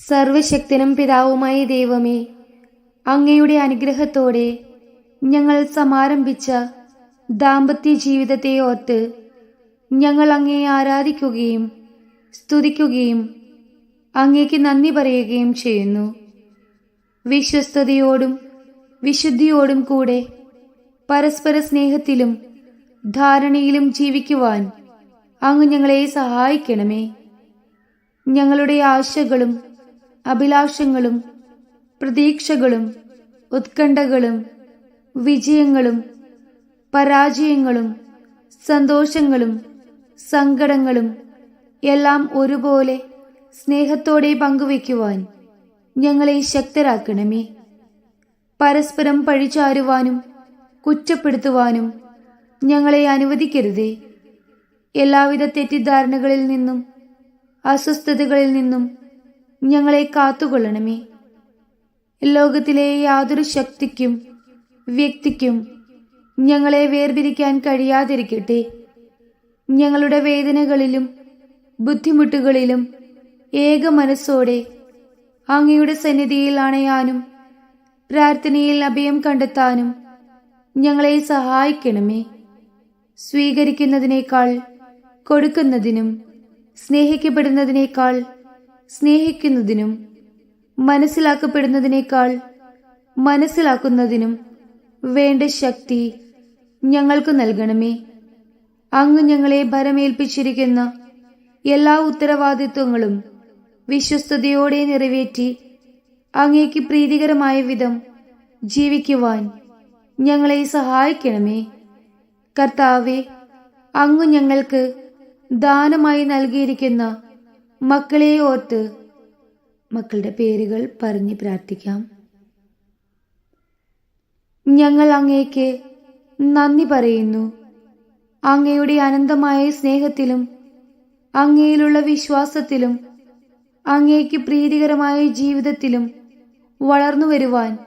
സർവശക്തനും പിതാവുമായ ദൈവമേ, അങ്ങയുടെ അനുഗ്രഹത്തോടെ ഞങ്ങൾ സമാരംഭിച്ച ദാമ്പത്യ ജീവിതത്തെ ഓർത്ത് ഞങ്ങൾ അങ്ങയെ ആരാധിക്കുകയും സ്തുതിക്കുകയും അങ്ങേക്ക് നന്ദി പറയുകയും ചെയ്യുന്നു. വിശ്വസ്തയോടും വിശുദ്ധിയോടും കൂടെ പരസ്പര സ്നേഹത്തിലും ധാരണയിലും ജീവിക്കുവാൻ അങ്ങ് ഞങ്ങളെ സഹായിക്കണമേ. ഞങ്ങളുടെ ആശകളും അഭിലാഷങ്ങളും പ്രതീക്ഷകളും ഉത്കണ്ഠകളും വിജയങ്ങളും പരാജയങ്ങളും സന്തോഷങ്ങളും സങ്കടങ്ങളും എല്ലാം ഒരുപോലെ സ്നേഹത്തോടെ പങ്കുവയ്ക്കുവാൻ ഞങ്ങളെ ശക്തരാക്കണമേ. പരസ്പരം പഴിചാരുവാനും കുറ്റപ്പെടുത്തുവാനും ഞങ്ങളെ അനുവദിക്കരുതേ. എല്ലാവിധ തെറ്റിദ്ധാരണകളിൽ നിന്നും അസ്വസ്ഥതകളിൽ നിന്നും ഞങ്ങളെ കാത്തുകൊള്ളണമേ. ലോകത്തിലെ യാതൊരു ശക്തിക്കും വ്യക്തിക്കും ഞങ്ങളെ വേർപിരിക്കാൻ കഴിയാതിരിക്കട്ടെ. ഞങ്ങളുടെ വേദനകളിലും ബുദ്ധിമുട്ടുകളിലും ഏക മനസ്സോടെ അങ്ങയുടെ സന്നിധിയിൽ അണയാനും പ്രാർത്ഥനയിൽ അഭയം കണ്ടെത്താനും ഞങ്ങളെ സഹായിക്കണമേ. സ്വീകരിക്കുന്നതിനേക്കാൾ കൊടുക്കുന്നതിനും സ്നേഹിക്കപ്പെടുന്നതിനേക്കാൾ സ്നേഹിക്കുന്നതിനും മനസ്സിലാക്കപ്പെടുന്നതിനേക്കാൾ മനസ്സിലാക്കുന്നതിനും വേണ്ട ശക്തി ഞങ്ങൾക്ക് നൽകണമേ. അങ്ങ് ഞങ്ങളെ ഭരമേൽപ്പിച്ചിരിക്കുന്ന എല്ലാ ഉത്തരവാദിത്വങ്ങളും വിശ്വസ്തയോടെ നിറവേറ്റി അങ്ങേക്ക് പ്രീതികരമായ വിധം ജീവിക്കുവാൻ ഞങ്ങളെ സഹായിക്കണമേ. കർത്താവെ, അങ്ങ് ഞങ്ങൾക്ക് ദാനമായി നൽകിയിരിക്കുന്ന മക്കളെ ഓർത്ത് മക്കളുടെ പേരുകൾ പറഞ്ഞ് പ്രാർത്ഥിക്കാം. ഞങ്ങൾ അങ്ങേക്ക് നന്ദി പറയുന്നു. അങ്ങയുടെ അനന്തമായ സ്നേഹത്തിലും അങ്ങയിലുള്ള വിശ്വാസത്തിലും അങ്ങേക്ക് പ്രീതികരമായ ജീവിതത്തിലും വളർന്നു വരുവാൻ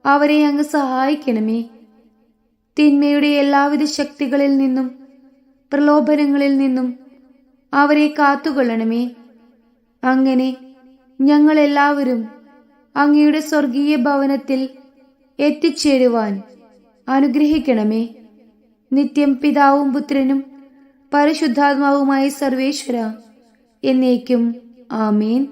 അവരെ അങ്ങ് സഹായിക്കണമേ. തിന്മയുടെ എല്ലാവിധ ശക്തികളിൽ നിന്നും പ്രലോഭനങ്ങളിൽ നിന്നും അവരെ കാത്തുകൊള്ളണമേ. അങ്ങനെ ഞങ്ങളെല്ലാവരും അങ്ങയുടെ സ്വർഗീയ ഭവനത്തിൽ എത്തിച്ചേരുവാൻ അനുഗ്രഹിക്കണമേ. നിത്യം പിതാവും പുത്രനും പരിശുദ്ധാത്മാവുമായ സർവേശ്വര എന്നേക്കും ആമേൻ.